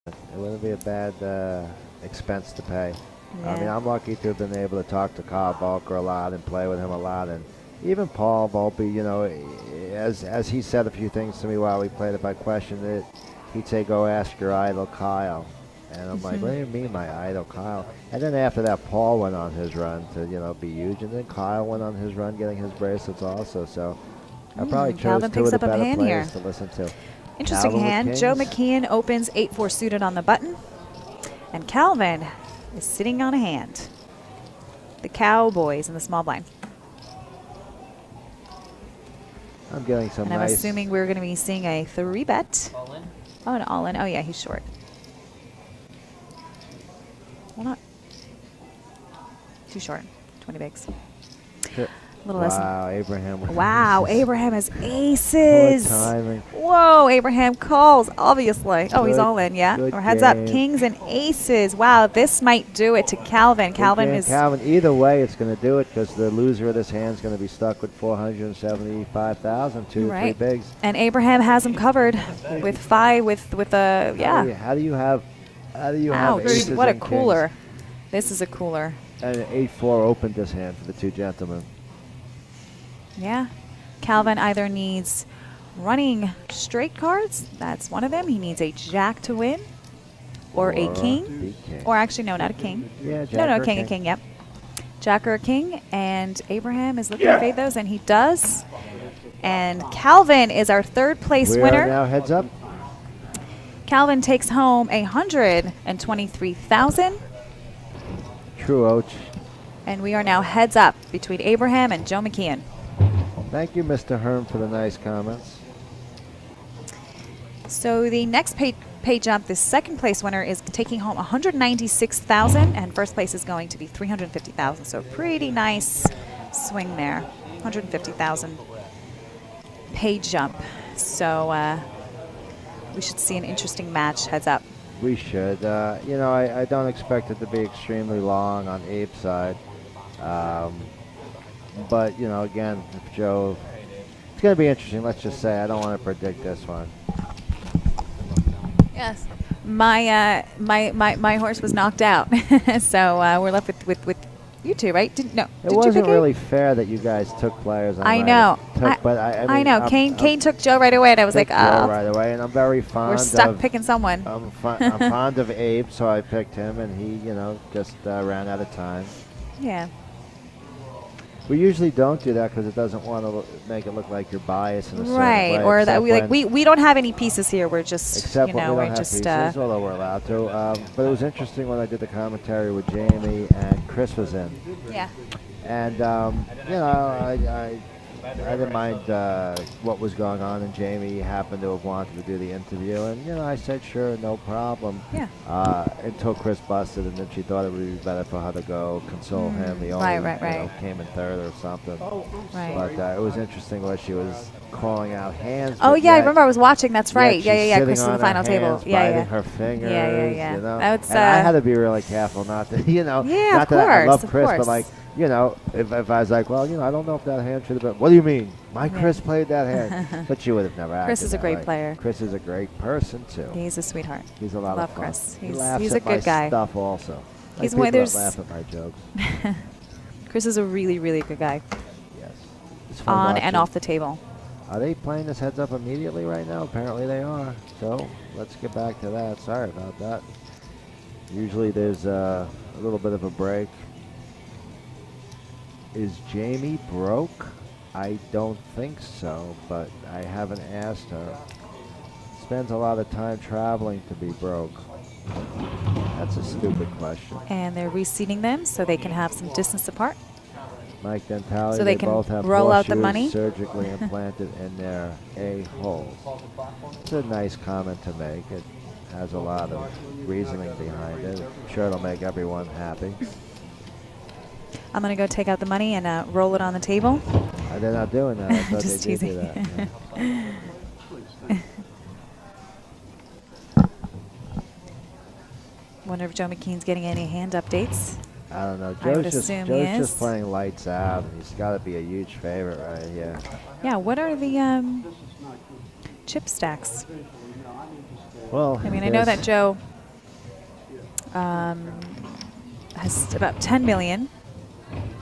It wouldn't be a bad expense to pay. Yeah. I mean, I'm lucky to have been able to talk to Kyle Bulker a lot and play with him a lot, and even Paul Volpe. You know, as he said a few things to me while we played. If I questioned it, he'd say, "Go ask your idol, Kyle." And I'm like, "What do you mean, my idol, Kyle?" And then after that, Paul went on his run to be huge, and then Kyle went on his run getting his bracelets also. So I probably chose Calvin two picks of the up a better hand here. players to listen to. Interesting Calvin with hand. Joe kings. McKeon opens 8-4 suited on the button. And Calvin is sitting on a hand. The Cowboys in the small blind. I'm getting some And I'm nice. assuming we're going to be seeing a 3-bet. Oh, an all-in. Oh, yeah, he's short. Well, not too short. 20 bigs. A little less. Wow, Abraham. with Wow, aces. Abraham has Good aces. timing. Whoa, Abraham calls, obviously. Oh, he's Good- all in, yeah. good Or heads up, game. kings and aces. Wow, this might do it to Calvin. Calvin is. Calvin. Either way, it's going to do it because the loser of this hand is going to be stuck with 475,000, two to Right. three bigs. And Abraham has him covered with five, with a, yeah. How do you have Ouch, aces what a and cooler. kings? This is a cooler. And an 8-4 opened this hand for the two gentlemen. Yeah. Calvin either needs running straight cards. That's one of them. He needs a jack to win. Or a king. big king. Or actually, no, not a king. Yeah, jack No, or a king, yep. Jack or a king. And Abraham is looking to fade those, and he does. And Calvin is our third place We winner. are now heads up. Calvin takes home 123,000. True Oach. And we are now heads up between Abraham and Joe McKeon. Thank you, Mr. Herm, for the nice comments. So the next pay jump, the second place winner is taking home 196,000, and first place is going to be 350,000. So pretty nice swing there, 150,000 pay jump. So we should see an interesting match. Heads up. We should. I don't expect it to be extremely long on Abe's side. But, again, if Joe... It's going to be interesting, let's just say. I don't want to predict this one. Yes. My horse was knocked out. So we're left with you two, right? It Did you wasn't pick really fair that you guys took players. I know. I know. Kane took Joe right away, and I was like, Joe oh. right away, and I'm very fond We're stuck of... picking someone. I'm fond of Abe, so I picked him, and he, just ran out of time. Yeah. We usually don't do that because it doesn't want to make it look like you're biased in a certain Right, way, or that except we don't have any pieces here. We're just except when we we're don't have just pieces, although we're allowed to. But it was interesting when I did the commentary with Jamie and Chris was in, yeah. and I didn't mind what was going on, and Jamie happened to have wanted to do the interview, and I said sure, no problem. Yeah. Until Chris busted, and then she thought it would be better for her to go console him. The only Right. came in third or something. Right. But it was interesting what she was calling out hands. Oh but yeah, I yet- remember I was watching. That's right. yet Yeah. she's Chris sitting on the on final her table. hands, Yeah. biting her fingers. Yeah. That's, And I had to be really careful not to, Yeah, not of that I love course, Chris, of but like, if I was like, well, I don't know if that hand should have been. What do you mean? My Chris played that hand, but she would have never acted. Chris is a that great way. player. Chris is a great person too. He's a sweetheart. He's a lot Love of fun. Chris. He He's laughs a at my good guy. stuff also. He's like one- people that there's- laugh at my jokes. Chris is a really, really good guy. Yes. It's fun On watching. and off the table. Are they playing this heads up immediately right now? Apparently they are. So let's get back to that. Sorry about that. Usually there's a little bit of a break. Is Jamie broke? I don't think so, but I haven't asked her. Spends a lot of time traveling to be broke. That's a stupid question. And they're reseating them so they can have some distance apart. Mike Dentale, So they can both have roll out the horseshoes money. surgically implanted in their a-holes. It's a nice comment to make. It has a lot of reasoning behind it. I'm sure it'll make everyone happy. I'm going to go take out the money and roll it on the table. They're not doing that. I thought Just they did do teasing. that. Yeah. Wonder if Joe McKean's getting any hand updates. I don't know. I would Joe's assume he Joe's is. just playing lights out. He's got to be a huge favorite right here. Yeah, what are the chip stacks? Well, I mean, I know that Joe Has about 10 million.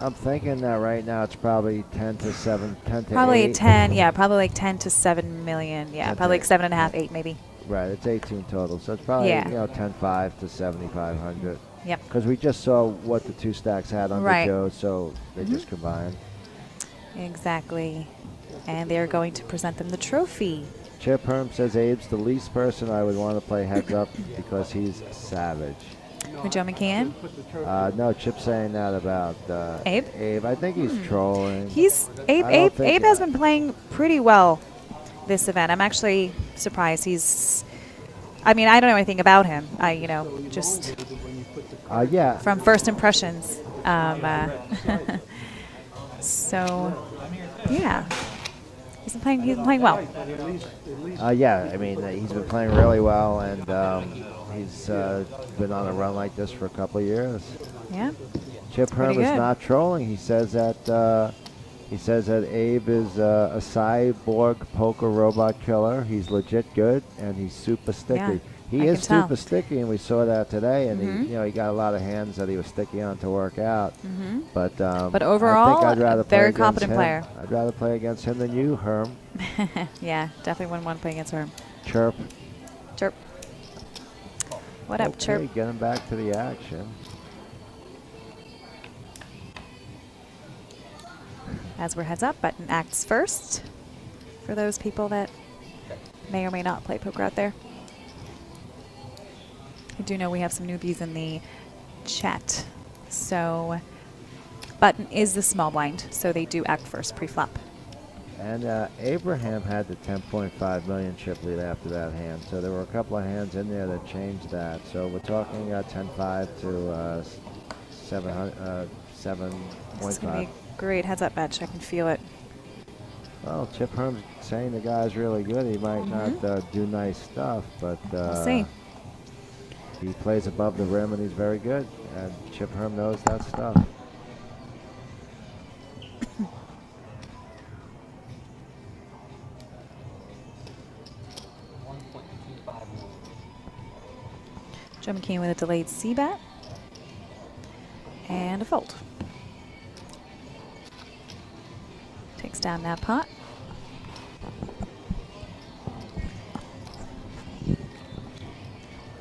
I'm thinking that right now it's probably 10 to 7, 10 to Probably 8. 10, yeah, probably like 10 to 7 million. Yeah, 10 probably to like 7.5, yeah. 8 maybe. Right, it's 18 total, so it's probably Yeah. 10.5 to 7,500. Yep. Because we just saw what the two stacks had under Right. Joe, so they just combined. Exactly. And they're going to present them the trophy. Chip Herm says Abe's the least person I would want to play heads up because he's savage. With Joe McKeon? No, Chip's saying that about Abe? Abe. I think he's trolling. Abe has been playing pretty well this event. I'm actually surprised. I mean, I don't know anything about him. Just yeah. from first impressions. So, yeah. He's been playing well. Yeah, I mean, he's been playing really well, and he's been on a run like this for a couple of years. Yeah. Chip Herm is not trolling. He says that Abe is a cyborg poker robot killer. He's legit good, and he's super sticky. Yeah, he is super sticky, and we saw that today. And he got a lot of hands that he was sticky on to work out. But overall, I think I'd rather very play competent against player. him. I'd rather play against him than you, Herm. Yeah, definitely wouldn't want to play against Herm. Chirp. Chirp. What up, Chirp? Okay, getting back to the action. As we're heads up, button acts first for those people that may or may not play poker out there. I do know we have some newbies in the chat. So button is the small blind, so they do act first pre-flop. And Abraham had the 10.5 million chip lead after that hand, so there were a couple of hands in there that changed that. So we're talking 10.5 to 7.5. It's going to be a great heads-up match. I can feel it. Well, Chip Herm's saying the guy's really good. He might not do nice stuff, but we'll see. He plays above the rim, and he's very good. And Chip Herm knows that stuff. Joe McKeon with a delayed C-bet. And a fold. Takes down that pot.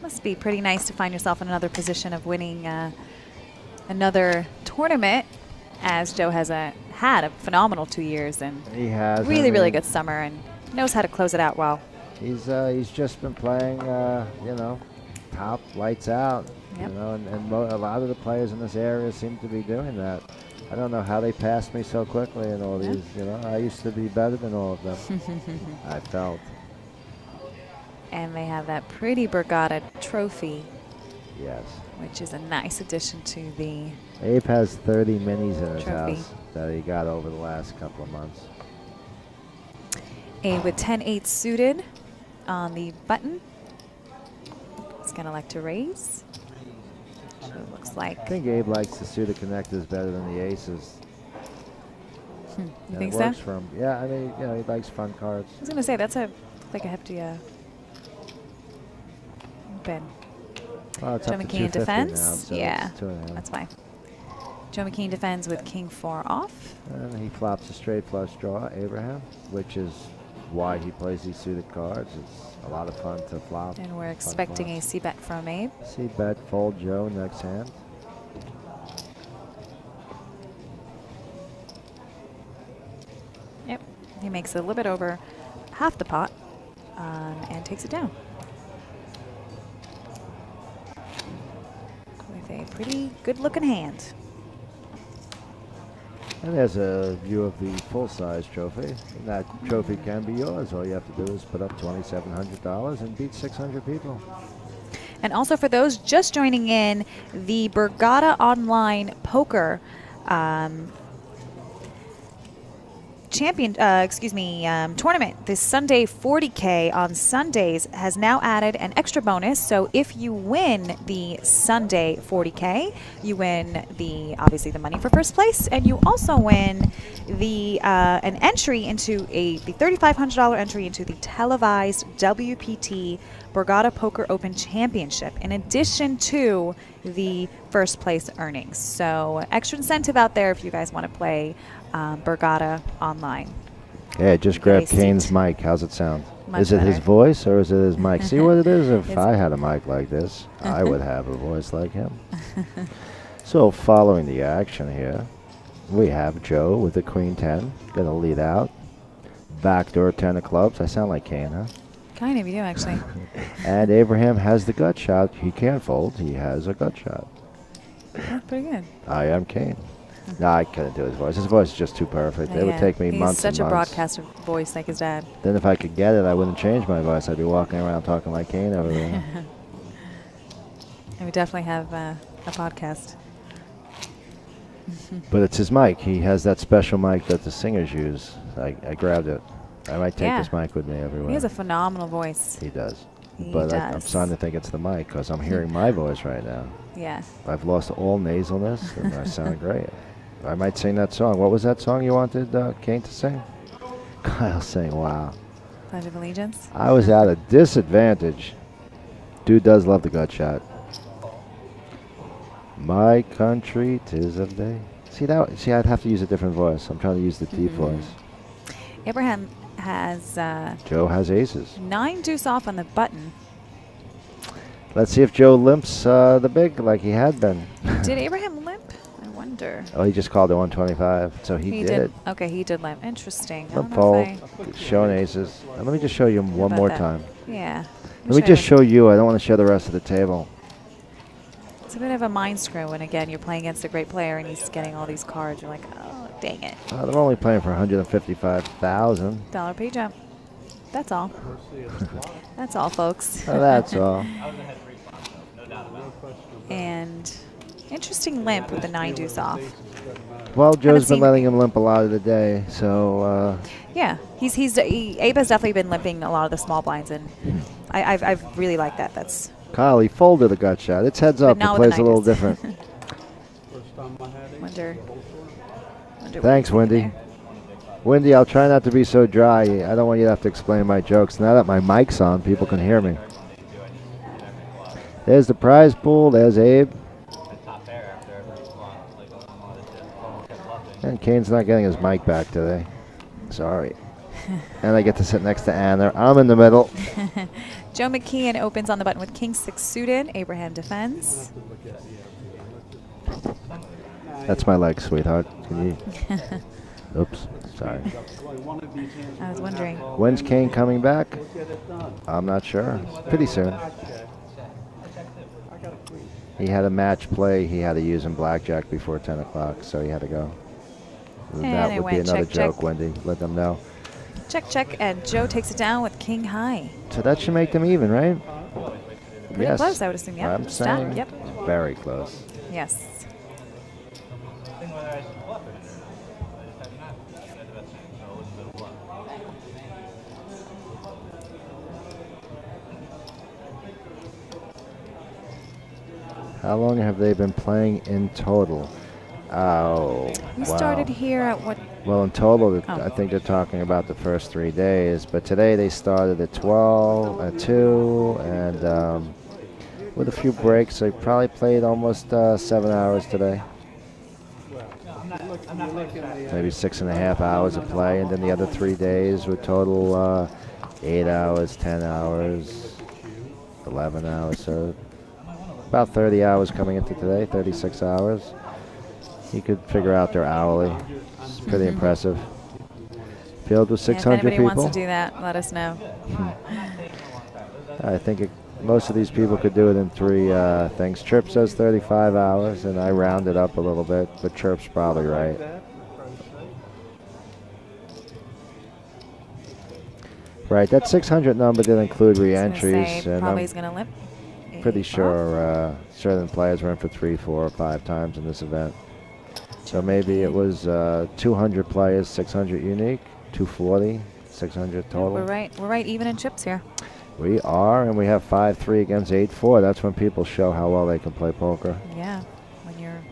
Must be pretty nice to find yourself in another position of winning another tournament, as Joe has had a phenomenal 2 years and he has really good summer and knows how to close it out well. He's just been playing, top, lights out. Yep. And a lot of the players in this area seem to be doing that. I don't know how they passed me so quickly in all these. I used to be better than all of them. I felt. And they have that pretty Borgata trophy. Yes. Which is a nice addition to the Abe has 30 minis in his trophy. house that he got over the last couple of months. Abe with 10-8 suited on the button. He's going to elect to raise. So it looks like. I think Abe likes the suited connectors better than the aces. You and think it so? works for him. Yeah, I mean, he likes fun cards. I was going to say, that's like a hefty open. Well, it's Joe up to McKeon 250 defends. now, so Yeah, it's 2.5. that's fine. Joe McKeon defends with king 4 off. And he flops a straight flush draw, Abraham, which is why he plays these suited cards. It's a lot of fun to flop. And we're expecting a C-bet from Abe. C-bet, fold Joe next hand. Yep, he makes a little bit over half the pot and takes it down. With a pretty good looking hand. And there's a view of the full-size trophy. And that trophy can be yours. All you have to do is put up $2,700 and beat 600 people. And also for those just joining in, the Borgata Online Poker tournament, this Sunday 40K on Sundays has now added an extra bonus. So if you win the Sunday 40K, you win obviously the money for first place, and you also win an entry into the $3,500 entry into the televised WPT Borgata Poker Open Championship in addition to the first place earnings. So extra incentive out there if you guys want to play Borgata online. Yeah, just grab Kane's mic. How's it sound? Is it his voice or is it his mic? See what it is? If I had a mic like this, I would have a voice like him. So following the action here, we have Joe with the Queen 10. Going to lead out. Backdoor 10 of clubs. I sound like Kane, huh? Kind of, you do, actually. And Abraham has the gut shot. He can't fold. He has a gut shot. That's pretty good. I am Kane. No, I couldn't do his voice. His voice is just too perfect. It would take me months and months. He's such a broadcaster voice like his dad. Then if I could get it, I wouldn't change my voice. I'd be walking around talking like Kane over there. And we definitely have a podcast. But it's his mic. He has that special mic that the singers use. I grabbed it. I might take this mic with me everywhere. He has a phenomenal voice. He does. He but does. I'm starting to think it's the mic because I'm hearing my voice right now. Yeah. I've lost all nasalness and I sound great. I might sing that song. What was that song you wanted Kane to sing? Kyle saying, wow. Pledge of Allegiance. I was at a disadvantage. Dude does love the gut shot. My country, 'tis of day. See, I'd have to use a different voice. I'm trying to use the deep voice. Abraham has... Joe has aces. 9 deuce off on the button. Let's see if Joe limps the big like he had been. Did Abraham limp? I wonder. Oh, he just called it 125, so he did. Okay, he did limp. Interesting. Limp fold, showing aces. And let me just show you one more time. Yeah. Let me just show you. I don't want to show the rest of the table. It's a bit of a mind screw when, again, you're playing against a great player and he's getting all these cards. You're like, oh, dang it. They're only playing for $155,000. $1 pay jump. That's all. That's all, folks. Oh, that's all. And interesting limp with the 9 deuce off. Well, Joe's been letting him limp a lot of the day, so. Yeah, Abe has definitely been limping a lot of the small blinds, and I've really liked that. That's. Kyle, he folded a gut shot. It's heads up. It plays a little different. Wonder Thanks, Wendy. Wendy, I'll try not to be so dry. I don't want you to have to explain my jokes. Now that my mic's on, people can hear me. There's the prize pool. There's Abe. And Kane's not getting his mic back today. Sorry. And I get to sit next to Anna. I'm in the middle. Joe McKeon opens on the button with King 6 suited. Abraham defends. That's my leg, sweetheart. Can you? Oops. Sorry. I was wondering. When's Kane coming back? I'm not sure. Pretty soon. He had a match play he had to use in blackjack before 10 o'clock, so he had to go. That would be another joke, Wendy. Let them know. Check, check, and Joe takes it down with King high. So that should make them even, right? Pretty close, I would assume. Yep. I'm saying. Yep. Very close. Yes. How long have they been playing in total? Oh, We started here at what? Well, in total, I think they're talking about the first 3 days. But today they started at 12, at 2, and with a few breaks, they probably played almost 7 hours today. Maybe 6.5 hours of play, and then the other 3 days were total 8 hours, 10 hours, 11 hours. So about 30 hours coming into today, 36 hours. You could figure out their hourly. It's pretty impressive. Field with 600 people. If anybody wants to do that, let us know. I think most of these people could do it in 3 things. Chirp says 35 hours, and I rounded up a little bit, but Chirp's probably right. Right, that 600 number did include re-entries. And probably he's going to limp. Pretty sure certain players were in for 3, 4, or 5 times in this event. So maybe it was 200 players, 600 unique, 240, 600 total. We're right even in chips here. We are, and we have 5-3 against 8-4. That's when people show how well they can play poker. Yeah, when you're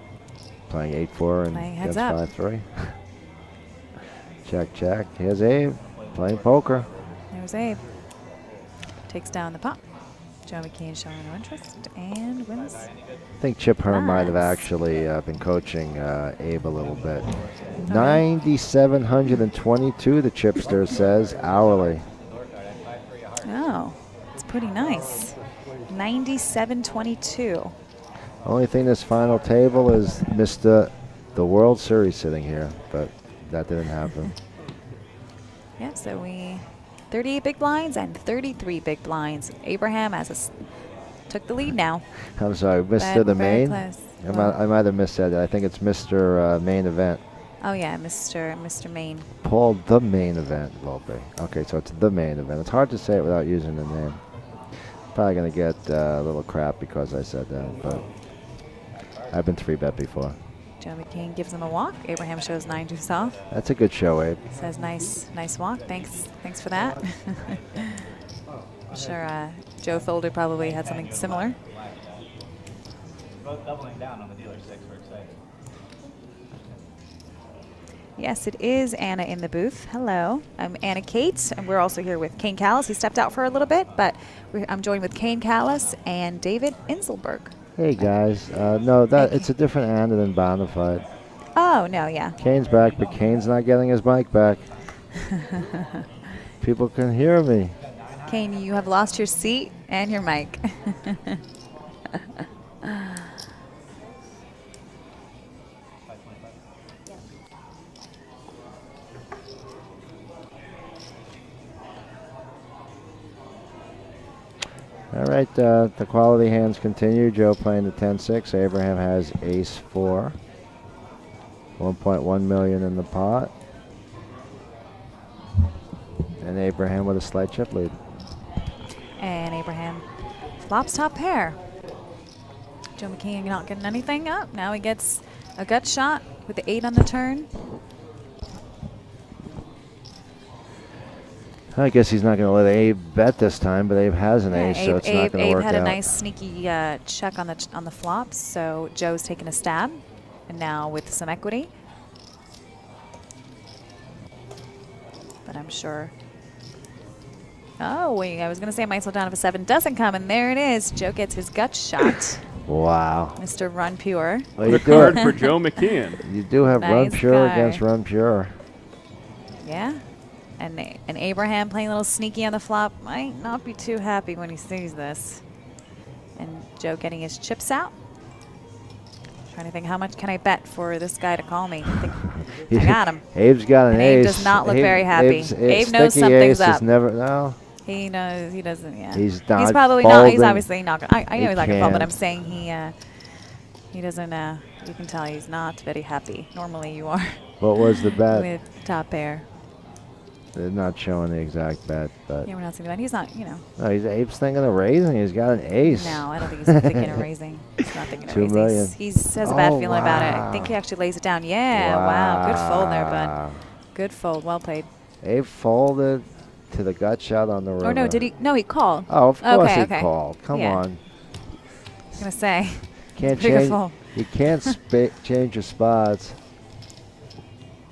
playing 8-4 and against 5-3. Check, check. Here's Abe playing poker. There's Abe. Takes down the pot. Joe McKean showing no interest and wins. I think Chip Hearn might have Nice. actually been coaching Abe a little bit. 9,722, the Chipster says, hourly. Oh, it's pretty nice. 97.22. Only thing this final table is Mr. The World Series sitting here, but that didn't happen. Yeah, so we 38 big blinds and 33 big blinds. Abraham took the lead now. I'm sorry, Mr. But The very Main? close. I might have missaid that. I think it's Mr. Main Event. Oh yeah, Mr. Main. Paul The Main Event will be. Okay, so it's The Main Event. It's hard to say it without using the name. Probably going to get a little crap because I said that, but I've been 3-bet before. Joe McKean gives him a walk. Abraham shows 9 deuce off. That's a good show, Abe. Says nice walk. Thanks for that. I'm sure Joe Folder probably had something similar. Both doubling down on the dealer 6. We're excited. Yes, it is Anna in the booth. Hello, I'm Anna Kate, and we're also here with Kane Callis. He stepped out for a little bit, but I'm joined with Kane Callis and David Inselberg. Hey guys, no, it's a different Anna than Bonafide. Oh no, yeah. Kane's back, but Kane's not getting his mic back. People can hear me. Kane, you have lost your seat and your mic. All right, the quality hands continue. Joe playing the 10-6. Abraham has ace-4. 1.1 million in the pot. And Abraham with a slight chip lead. And Abraham flops top pair. Joe McKean not getting anything up. Now he gets a gut shot with the 8 on the turn. I guess he's not going to let Abe bet this time, but Abe has an ace, so it's not going to work out. Abe had a nice sneaky check on the flops, so Joe's taking a stab, and now with some equity. But I'm sure. Oh, wait, I was going to say I might slow down if a 7 doesn't come, and there it is. Joe gets his gut shot. Wow. Mr. Run Pure. Well, The card for Joe McKean. You do have Run Nice Pure guy. against Run Pure. Yeah. And Abraham playing a little sneaky on the flop might not be too happy when he sees this. And Joe getting his chips out. Trying to think, how much can I bet for this guy to call me? I think I got him. Abe's got an And ace. Abe does not look very happy. Abe knows sticky something's ace up. Is never, no. He knows. He doesn't. Yeah. He's not He's probably not. He's folding. obviously not. I know He he's not gonna fall, but I'm can't. saying he doesn't. You can tell he's not very happy. Normally you are. What was the bet? With top pair. They're not showing the exact bet, but Yeah, we're not seeing that. He's not. no, Abe's thinking of raising. He's got an ace. No, I don't think he's thinking of raising. He's not thinking of 2 raising. million. He has a bad Oh, feeling about it. I wow. think he actually lays it down. Yeah, wow. Good fold there, bud. Good fold. Well played. Abe folded to the gut shot on the river. Or no, did he? No, he called. Oh, of course Okay, he okay. called. Come Yeah. on. I was going to say. Can't Bigger change. fold. You can't change your spots.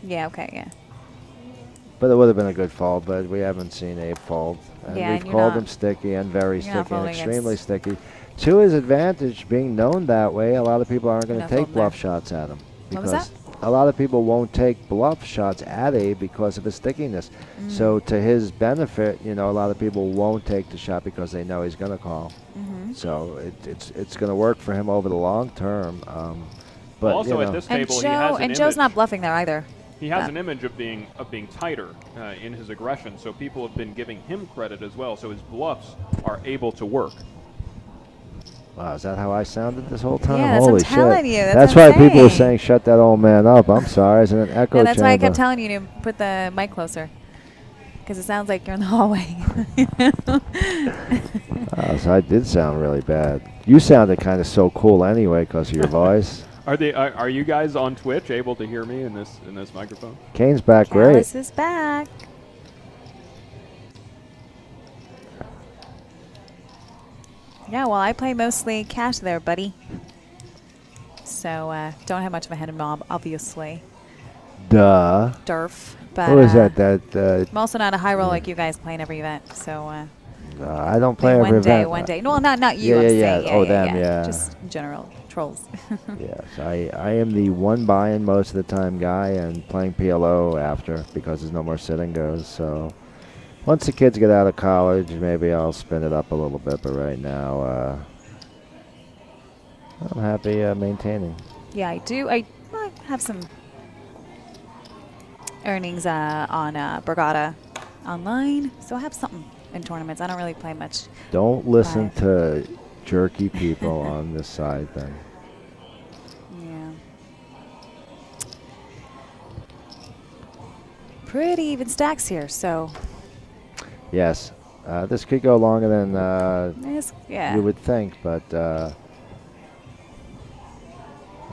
Yeah, okay, yeah. But it would have been a good fold, but we haven't seen Abe fold. And Yeah, we've and you're called not- him sticky and very you're not sticky and folding extremely against- sticky. To his advantage, being known that way, a lot of people aren't going You're to not take folding bluff there. shots at him. What was Because that? a lot of people won't take bluff shots at Abe because of his stickiness. So to his benefit, a lot of people won't take the shot because they know he's going to call. So it's going to work for him over the long term. But Also at this And table, he has an Joe's image. not bluffing there either. He has an image of being tighter in his aggression, so people have been giving him credit as well. So his bluffs are able to work. wow, is that how I sounded this whole time? Yeah, that's what Holy I'm telling shit. you. That's That's what why I'm people were saying. saying, shut that old man up. I'm sorry. It's in an echo Yeah, that's why I chamber. kept telling you to put the mic closer. Because it sounds like you're in the hallway. Oh, so I did sound really bad. You sounded kind of so cool anyway because of your voice. Are you guys on Twitch able to hear me in this microphone? Kane's back great. Callis is back. Yeah, well, I play mostly cash there, buddy. So don't have much of a head and mob, obviously. Duh. Durf. But What was that? I'm also not a high roll like you guys play in every event. So I don't play every one day, event. one day. No, not you. Yeah, I'm yeah, saying. yeah. Oh, them, yeah. Just in general, trolls. Yes, I am the one buy-in most of the time guy and playing PLO after because there's no more sit-and goes. So once the kids get out of college, maybe I'll spin it up a little bit. But right now, I'm happy maintaining. Yeah, I do. I have some earnings on Borgata online, so I have something in tournaments. I don't really play much. Don't listen Live. to jerky people on this side then. Yeah. Pretty even stacks here, so Yes, this could go longer than yeah. you would think, but I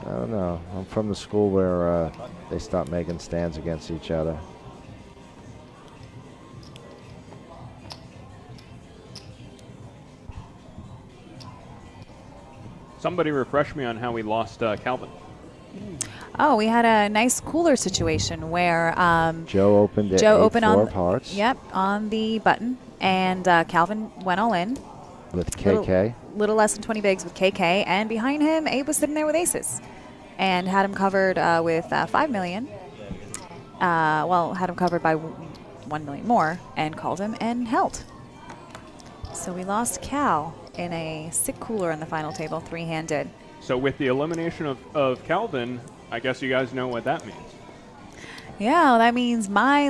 don't know. I'm from the school where they stopped making stands against each other. Somebody refresh me on how we lost Calvin. Oh, we had a nice cooler situation where Joe opened at Joe 8-4 opened on of hearts. Yep, on the button, and Calvin went all in. With KK. Little less than 20 bigs with KK, and behind him, Abe was sitting there with aces, and had him covered with 5 million. Well, had him covered by 1 million more, and called him and held. So we lost Cal in a sick cooler on the final table, 3-handed. So with the elimination of Calvin, I guess you guys know what that means. Yeah, well, that means my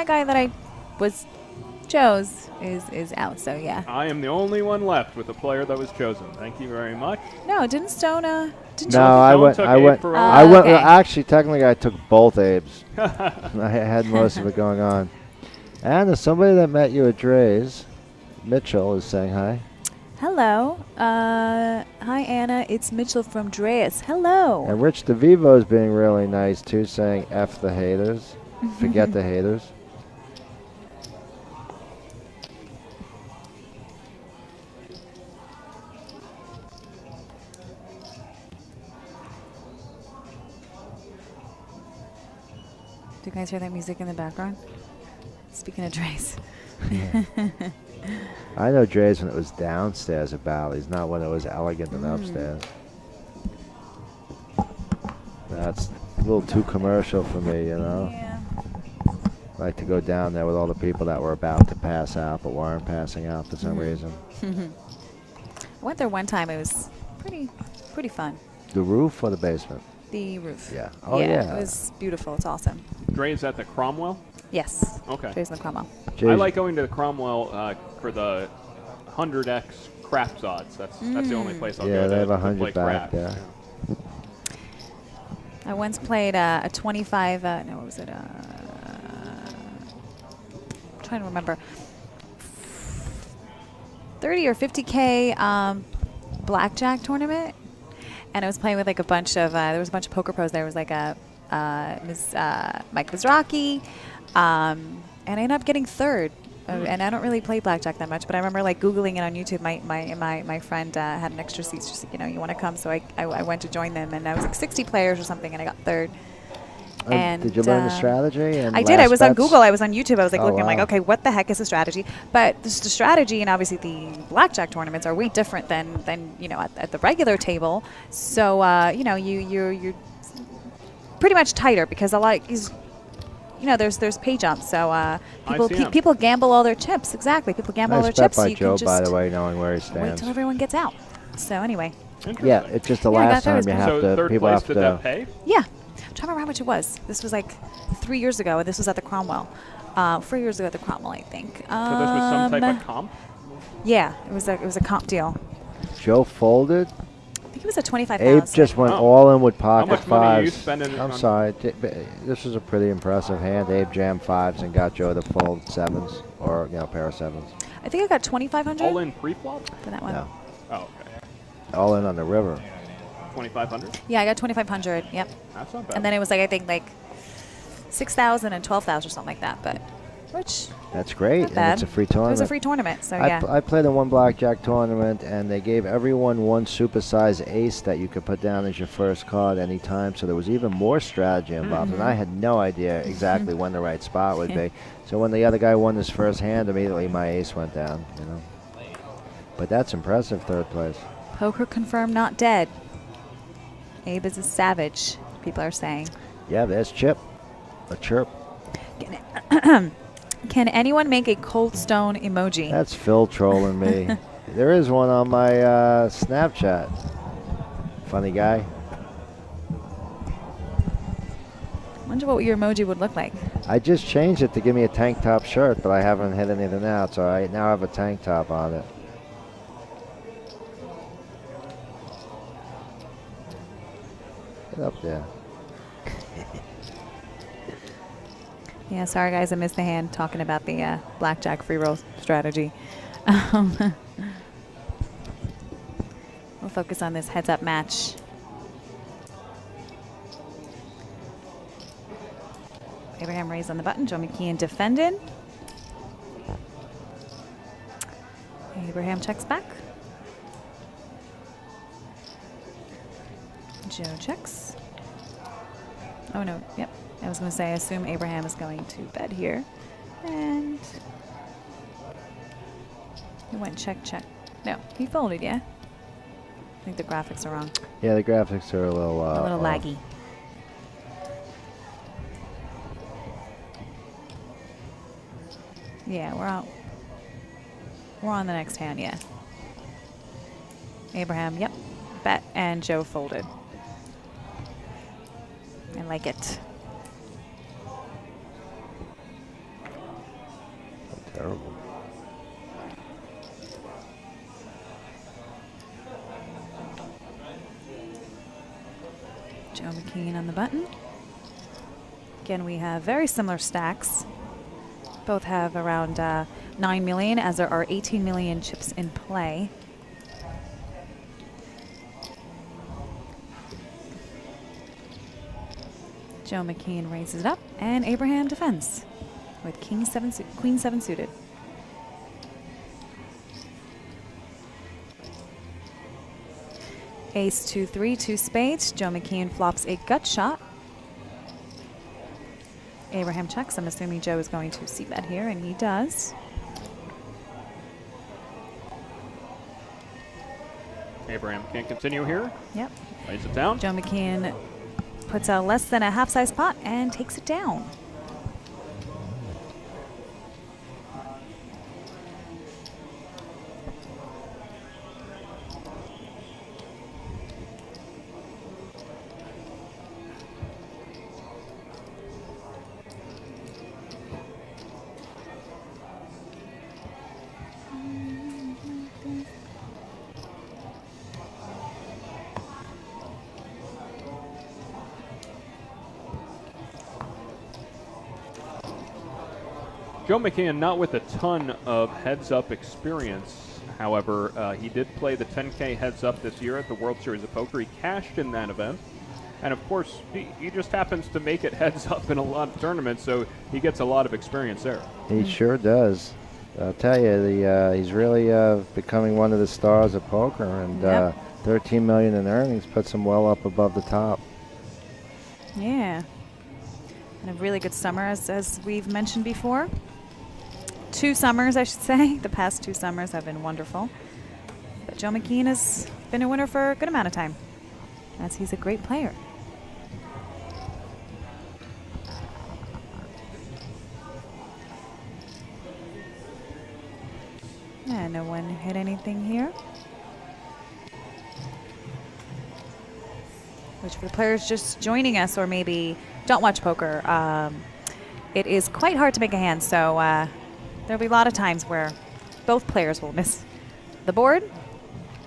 guy that I chose is out. So yeah. I am the only one left with a player that was chosen. Thank you very much. No, didn't Stone? No, I went. took I Abe went. for I went. okay. Actually, technically, I took both Abes. I had most of it going on. And there's somebody that met you at Dre's. Mitchell is saying hi. Hello. Hi, Anna. It's Mitchell from Dreas. Hello. And Rich DeVivo is being really nice too, saying "F the haters, forget the haters." Do you guys hear that music in the background? Speaking of Dre's. I know Dre's when it was downstairs at Bally's, not when it was elegant and upstairs. That's a little too commercial for me, you know. Yeah. I like to go down there with all the people that were about to pass out but weren't passing out for some reason. I went there one time. It was pretty fun. The roof or the basement? The roof. Yeah. Oh, yeah. It was beautiful. It's awesome. Dre's at the Cromwell? Yes. Okay. Dre's in the Cromwell. I like going to the Cromwell for the 100x craps odds. That's the only place I'll go Yeah, they have to 100 play back craps. there. Yeah. I once played a 25. No, what was it? Trying to remember. 30 or 50K blackjack tournament, and I was playing with like a bunch of. There was a bunch of poker pros. There was like a Mike Mizrachi, and I ended up getting third. And I don't really play blackjack that much, but I remember like Googling it on YouTube. My friend had an extra seat. She's like, you want to come? So I went to join them, and I was like 60 players or something, and I got third. And did you learn the strategy? And I did. I was on bets? Google. I was on YouTube. I was like Oh, looking. I'm like, wow. okay, what the heck is the strategy? But the strategy, and obviously the blackjack tournaments are way different than at the regular table. So you're pretty much tighter because a lot is. There's pay jumps, so people gamble all their chips. Exactly, people gamble all their Nice bet chips. by so you Joe, can just by the way, knowing where he wait stands. till everyone gets out. So anyway, Yeah, it's just the Yeah, I last got time third. you have So to. third People place, have did to. that pay? yeah, I'm trying to remember how much it was. This was like 3 years ago, and this was at the Cromwell. 4 years ago at the Cromwell, I think. So this was some type of comp? Yeah, it was a comp deal. Joe folded. I think it was a 25,000. Abe just went Wow. all in with How pocket much money are you fives. spending I'm on- sorry. This was a pretty impressive hand. Abe jammed fives and got Joe to fold sevens or pair of sevens. I think I got 2,500 All in pre-flop? for that one. No, Oh, okay. all in on the river. 2,500? Yeah, I got 2,500. Yep. That's not bad. And then it was like I think like 6,000 and 12,000 or something like that. But which That's great, not and bad. it's a free It was tournament. a free tournament, so yeah. I played in one blackjack tournament, and they gave everyone one supersized ace that you could put down as your first card anytime, so there was even more strategy involved, and I had no idea exactly when the right spot would be. So when the other guy won his first hand, immediately my ace went down, you know. But that's impressive, third place. Poker confirmed not dead. Abe is a savage, people are saying. Yeah, there's Chip. A chirp. Can anyone make a cold stone emoji? That's Phil trolling me. There is one on my Snapchat. Funny guy. Wonder what your emoji would look like. I just changed it to give me a tank top shirt, but I haven't hit anything out, so I now have a tank top on it. Get up there. Yeah, sorry guys, I missed the hand talking about the blackjack free roll strategy. We'll focus on this heads-up match. Abraham raised on the button. Joe McKeon defended. Abraham checks back. Joe checks. Oh no, yep. I was going to say, I assume Abraham is going to bet here. And he went check, check. No, he folded, yeah? I think the graphics are wrong. Yeah, the graphics are a little laggy. Yeah, we're on the next hand, yeah. Abraham, yep, bet, and Joe folded. I like it. Terrible. Joe McKeon on the button. Again, we have very similar stacks. Both have around 9 million, as there are 18 million chips in play. Joe McKeon raises it up, and Abraham defends with Queen 7 suited. Ace 2-3, 2 spades. Joe McKeon flops a gut shot. Abraham checks. I'm assuming Joe is going to c-bet here, and he does. Abraham can't continue here. Yep. Lays it down. Joe McKeon puts out less than a half-size pot and takes it down. Joe McKeon, not with a ton of heads-up experience. However, he did play the 10K heads-up this year at the World Series of Poker. He cashed in that event. And, of course, he just happens to make it heads-up in a lot of tournaments, so he gets a lot of experience there. He sure does. I'll tell you, he's really becoming one of the stars of poker, and 13 million in earnings puts him well up above the top. Yeah. And a really good summer, as we've mentioned before. 2 summers, I should say. The past 2 summers have been wonderful. But Joe McKeon has been a winner for a good amount of time, as he's a great player. Yeah, no one hit anything here. Which, for the players just joining us or maybe don't watch poker, it is quite hard to make a hand. So there'll be a lot of times where both players will miss the board.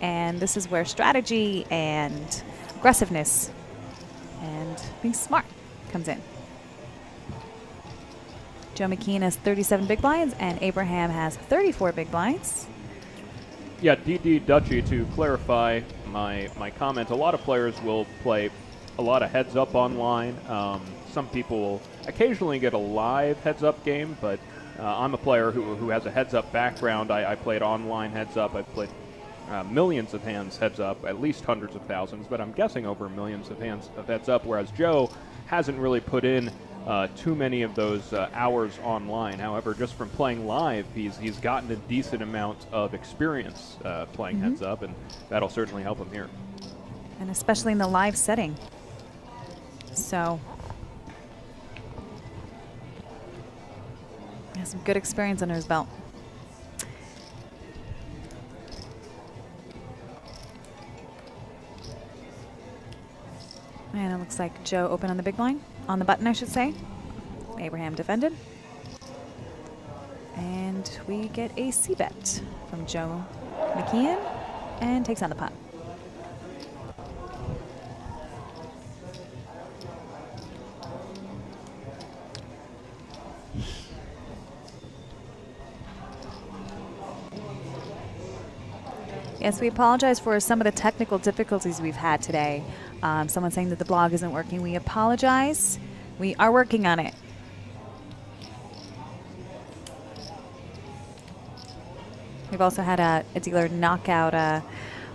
And this is where strategy and aggressiveness and being smart comes in. Joe McKeon has 37 big blinds, and Abraham has 34 big blinds. Yeah, DD Dutchy, to clarify my comment, a lot of players will play a lot of heads-up online. Some people will occasionally get a live heads-up game, but I'm a player who has a heads-up background. I played online heads-up. I've played millions of hands heads-up, at least hundreds of thousands, but I'm guessing over millions of hands of heads-up, whereas Joe hasn't really put in too many of those hours online. However, just from playing live, he's gotten a decent amount of experience playing heads-up, and that'll certainly help him here. And especially in the live setting. So, he has some good experience under his belt. And it looks like Joe open on the big blind, on the button, I should say. Abraham defended. And we get a C-bet from Joe McKeon and takes on the pot. Yes, we apologize for some of the technical difficulties we've had today. Someone saying that the blog isn't working. We apologize. We are working on it. We've also had a dealer knock out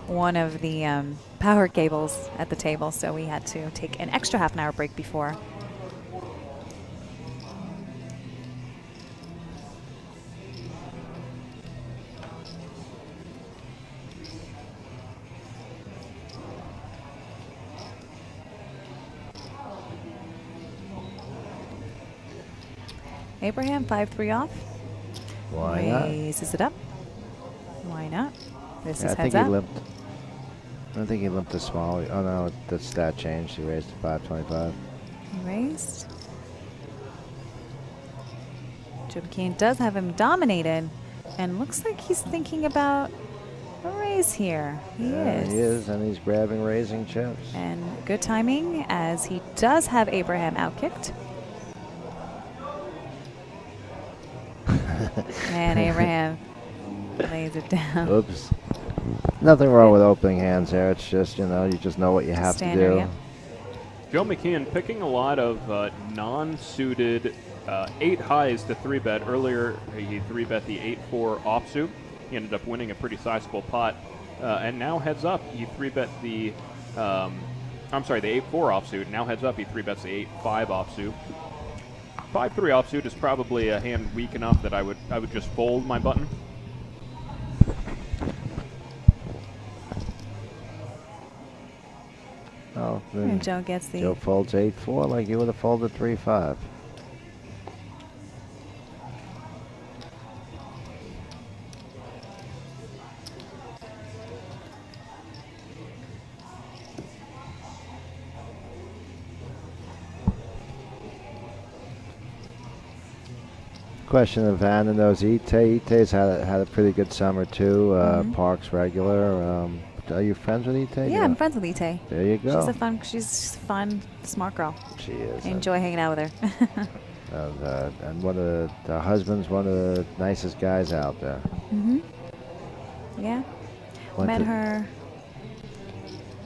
one of the power cables at the table, so we had to take an extra half-an-hour break before. Abraham, 5-3 off. Why not? Raises it up. Why not? This Yeah, is I think heads he up. limped. I think he limped a small. Oh no, the stat changed. He raised to 525. He raised. Joe McKeon does have him dominated, and looks like he's thinking about a raise here. He is. And he's grabbing raising chips. And good timing, as he does have Abraham outkicked. And Abraham lays it down. Oops. Nothing wrong with opening hands here. It's just, you just know what you have Standard, to do. yeah. Joe McKeon picking a lot of non-suited 8 highs to 3-bet. Earlier, he 3-bet the 8-4 offsuit. He ended up winning a pretty sizable pot. And now heads up, he 3-bet the, the 8-4 offsuit. Now heads up, he 3-bets the 8-5 offsuit. 5-3 offsuit is probably a hand weak enough that I would just fold my button. Oh, And then Joe gets the Joe folds 8-4 like you would have folded 3-5. Question of Anna knows Ite. Ite's had a pretty good summer too. Parks regular. Are you friends with Ite? Yeah, I'm friends with Ite. There you go. She's a fun, smart girl. She is. I enjoy hanging out with her. And one of the husband's one of the nicest guys out there. Yeah. Went Met to- her.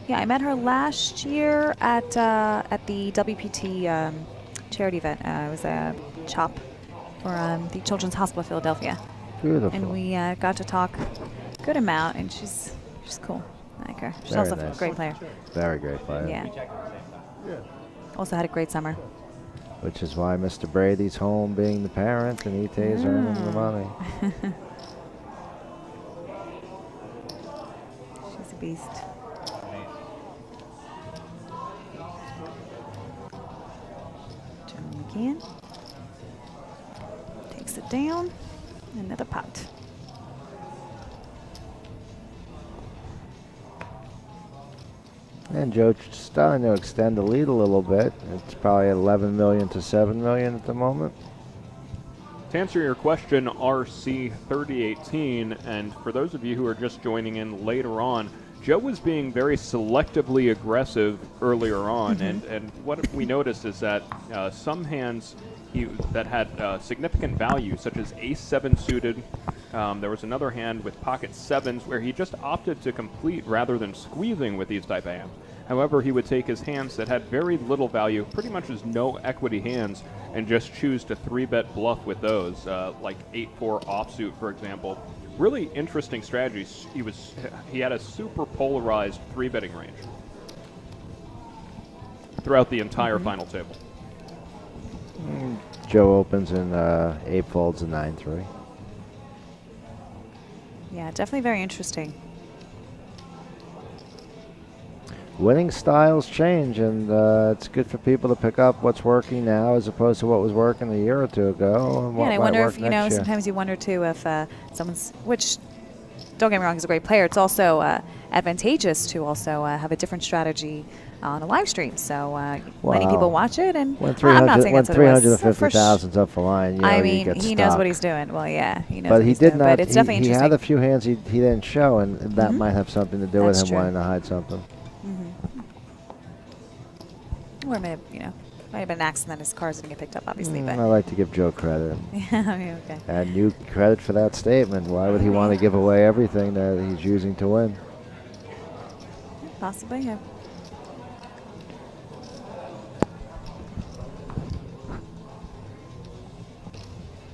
Yeah, I met her last year at the WPT charity event. It was a chop for the Children's Hospital of Philadelphia. Beautiful. And we got to talk a good amount, and she's cool. I like her. She's Very also nice. a great player. Very great player. Yeah. Also had a great summer. Which is why Mr. Brady's home being the parent and Ite's earning the money. She's a beast. Joe McKeon takes it down. Another pot. And Joe starting to extend the lead a little bit. It's probably 11 million to 7 million at the moment. To answer your question, RC3018, and for those of you who are just joining in later on, Joe was being very selectively aggressive earlier on, and what we noticed is that some hands that had significant value, such as Ace-7 suited, there was another hand with pocket 7s where he just opted to complete rather than squeezing with these type of hands. However, he would take his hands that had very little value, pretty much as no equity hands, and just choose to 3-bet bluff with those, like 8-4 offsuit, for example. Really interesting strategies. He had a super polarized 3-betting range throughout the entire final table. Joe opens in 8 folds and 9-3. Yeah, definitely very interesting. Winning styles change, and it's good for people to pick up what's working now as opposed to what was working a year or two ago. And Yeah, what and I might wonder work if, you next know, year. sometimes you wonder too if someone's, which, don't get me wrong, he's a great player. It's also advantageous to also have a different strategy on a live stream. So many people watch it, and when I'm not saying that's what it was. 350,000's up the line, you know, I you mean, get he stuck. knows what he's doing. Well, yeah, he knows But what he he's did doing. not. But it's definitely He interesting. had a few hands he didn't show, and that might have something to do with That's him true. wanting to hide something. Or it may have, you know, might have been an accident that his cars didn't get picked up, obviously. I But like to give Joe credit. yeah, I mean, okay. And you credit for that statement. Why would he want to give away everything that he's using to win? Possibly, yeah.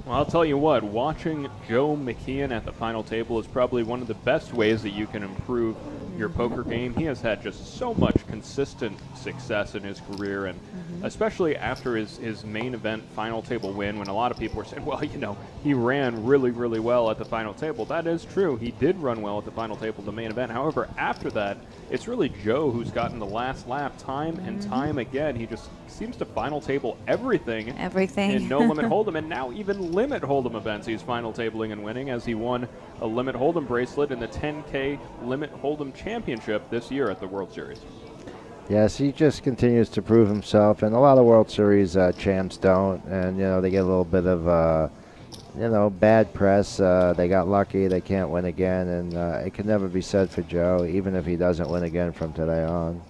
Well, I'll tell you what, watching Joe McKeon at the final table is probably one of the best ways that you can improve your poker game. He has had just so much consistent success in his career, and especially after his main event final table win, when a lot of people were saying, well, you know, he ran really, really well at the final table. That is true. He did run well at the final table, the main event. However, after that, it's really Joe who's gotten the last lap time and time again. He just seems to final table everything. In No Limit Hold'em, and now even Limit Hold'em events he's final tabling and winning, as he won a Limit Hold'em bracelet in the 10K Limit Hold'em Championship this year at the World Series. Yes, he just continues to prove himself, and a lot of World Series champs don't, and you know they get a little bit of you know, bad press. They got lucky, they can't win again, and it can never be said for Joe, even if he doesn't win again from today on.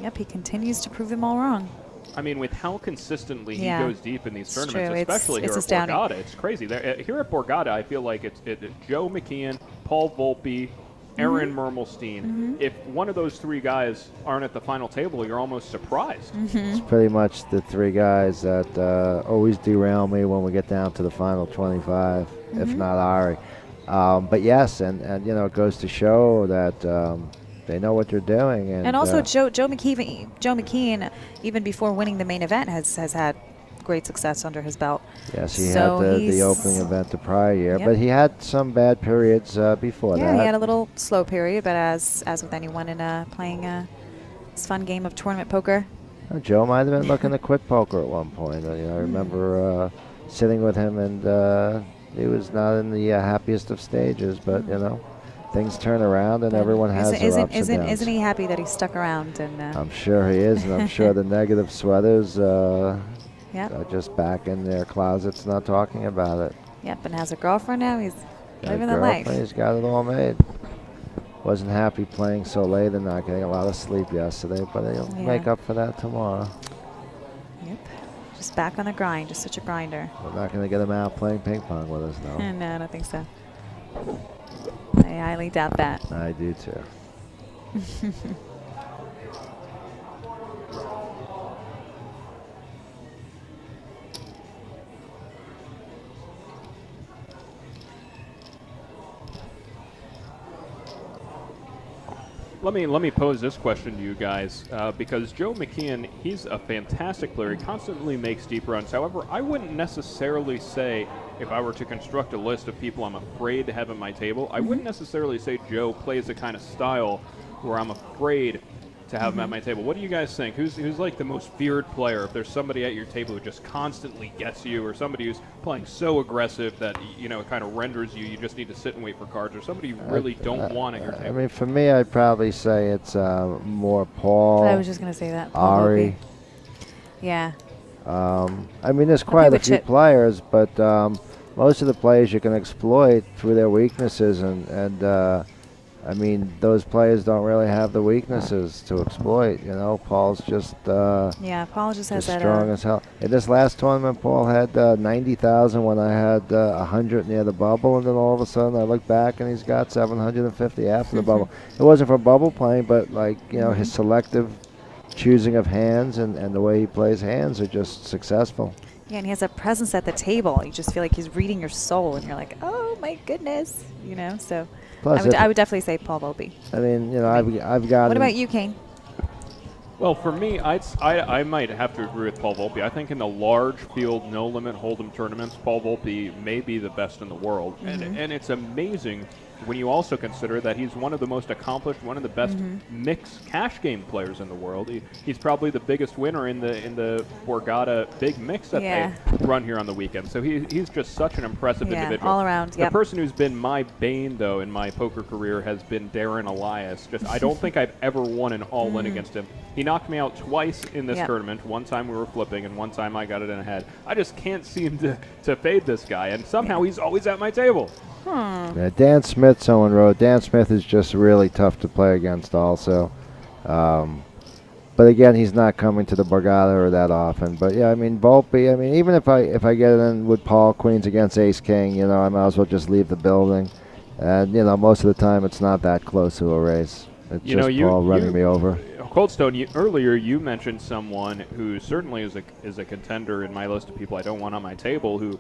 Yep, he continues to prove them all wrong. I mean, with how consistently he Yeah. goes deep in these It's tournaments, true. especially It's here astounding. at Borgata, it's crazy. Here at Borgata, I feel like it's Joe McKeon, Paul Volpe, Aaron Mermelstein. If one of those three guys aren't at the final table, you're almost surprised. It's pretty much the three guys that always derail me when we get down to the final 25, if not Ari. But yes, and you know, it goes to show that they know what they're doing. And also, Joe McKeon, even before winning the main event, has had great success under his belt. Yes, he So had the he's- opening event the prior year, Yep. but he had some bad periods before Yeah, that. he had a little slow period, but as with anyone in playing this fun game of tournament poker. Joe might have been looking to quit poker at one point. You know, I remember sitting with him, and he was not in the happiest of stages, but you know, things turn around, and everyone has their ups and downs. Isn't he happy that he stuck around? And I'm sure he is, and I'm sure the negative sweaters yep, are just back in their closets, not talking about it. yep, and has a girlfriend now. He's Got a living the life. girlfriend, he's got it all made. Wasn't happy playing so late and not getting a lot of sleep yesterday, but he'll make up for that tomorrow. Yep, just back on the grind, just such a grinder. We're not going to get him out playing ping pong with us, though. No, I don't think so. I highly doubt that. I do too. Let me pose this question to you guys, because Joe McKeon, he's a fantastic player. He constantly makes deep runs. However, I wouldn't necessarily say, if I were to construct a list of people I'm afraid to have at my table, I wouldn't necessarily say Joe plays the kind of style where I'm afraid to have him at my table. What do you guys think? Who's like the most feared player? If there's somebody at your table who just constantly gets you, or somebody who's playing so aggressive that, you know, it kind of renders you just need to sit and wait for cards, or somebody you really don't want at your I table? mean, for me, I'd probably say it's more Paul, I was just going to say that. Ari. Yeah. I mean, there's quite a with few Chip. players, but most of the players you can exploit through their weaknesses, and I mean, those players don't really have the weaknesses to exploit. You know, Paul's just Yeah, Paul just has that. strong as hell. In this last tournament, Paul had 90,000 when I had 100 near the bubble, and then all of a sudden I look back and he's got 750 after the bubble. It wasn't for bubble playing, but like his selective choosing of hands and the way he plays hands are just successful. Yeah, and he has a presence at the table. You just feel like he's reading your soul, and you're like, oh my goodness, So Plus, I would definitely say Paul Volpe. I mean, I've got. What about you, Kane? Well, for me, I might have to agree with Paul Volpe. I think in the large field, no-limit hold'em tournaments, Paul Volpe may be the best in the world. And it's amazing when you also consider that he's one of the most accomplished, one of the best mixed cash game players in the world. He's probably the biggest winner in the Borgata big mix that they run here on the weekend. So he's just such an impressive individual. All around. The person who's been my bane, though, in my poker career has been Darren Elias. I don't think I've ever won an all-in against him. He knocked me out twice in this tournament. One time we were flipping, and one time I got it in a head. I just can't seem to fade this guy, and somehow he's always at my table. Yeah, Dan Smith, someone wrote. Dan Smith is just really tough to play against also. But again, he's not coming to the Borgata or that often. But yeah, I mean, Volpe, I mean, even if I get it in with Paul, Queens against Ace King, I might as well just leave the building. And, most of the time it's not that close to a race. It's just Paul running me over. Coldstone, earlier you mentioned someone who certainly is a contender in my list of people I don't want on my table, who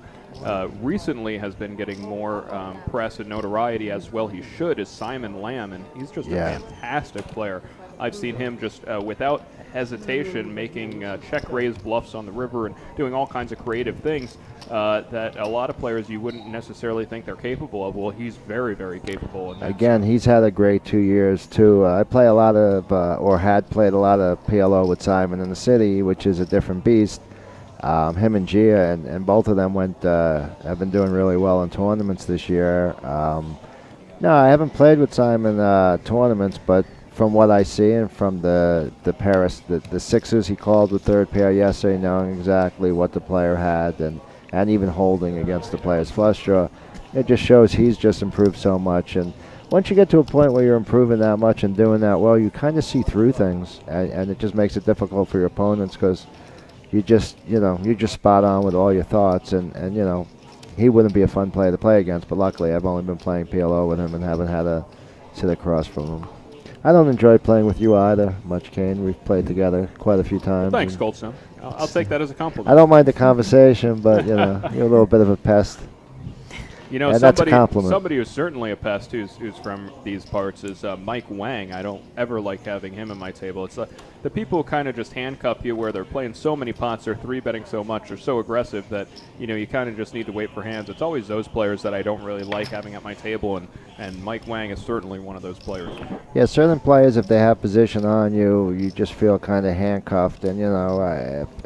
recently has been getting more press and notoriety, as well he should, is Simon Lamb, and he's just a fantastic player. I've seen him just without hesitation making check-raise bluffs on the river and doing all kinds of creative things that a lot of players you wouldn't necessarily think they're capable of. Well, he's very, very capable. And again, he's had a great 2 years, too. I play a lot of, or had played a lot of PLO with Simon in the city, which is a different beast. Him and Gia, and both of them have been doing really well in tournaments this year. No, I haven't played with Simon tournaments, but from what I see and from the Paris, the sixes he called with third pair yesterday, knowing exactly what the player had and even holding against the player's flush draw, it just shows he's just improved so much. And once you get to a point where you're improving that much and doing that well, you kind of see through things, and it just makes it difficult for your opponents because you're just spot on with all your thoughts, and he wouldn't be a fun player to play against, but luckily I've only been playing PLO with him and haven't had to sit across from him. I don't enjoy playing with you either much, Kane. We've played together quite a few times. Thanks, Goldstone. I'll take that as a compliment. I don't mind the conversation, but you're a little bit of a pest. And that's a compliment. Somebody who's certainly a pest who's from these parts is Mike Wang. I don't ever like having him at my table. It's the people who kind of just handcuff you where they're playing so many pots, they're three-betting so much, they're so aggressive that you kind of just need to wait for hands. It's always those players that I don't really like having at my table, and Mike Wang is certainly one of those players. Yeah, certain players, if they have position on you, you just feel kind of handcuffed. And,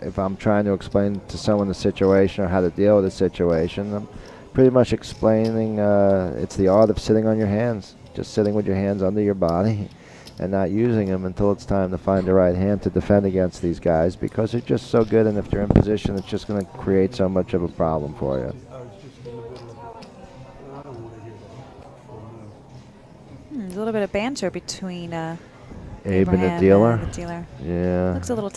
if I'm trying to explain to someone the situation or how to deal with the situation, I'm pretty much explaining it's the art of sitting on your hands, just sitting with your hands under your body and not using them until it's time to find the right hand to defend against these guys, because they're just so good, and if they're in position, it's just going to create so much of a problem for you. There's a little bit of banter between Abe and the Abraham dealer. and the dealer. Yeah. Looks a little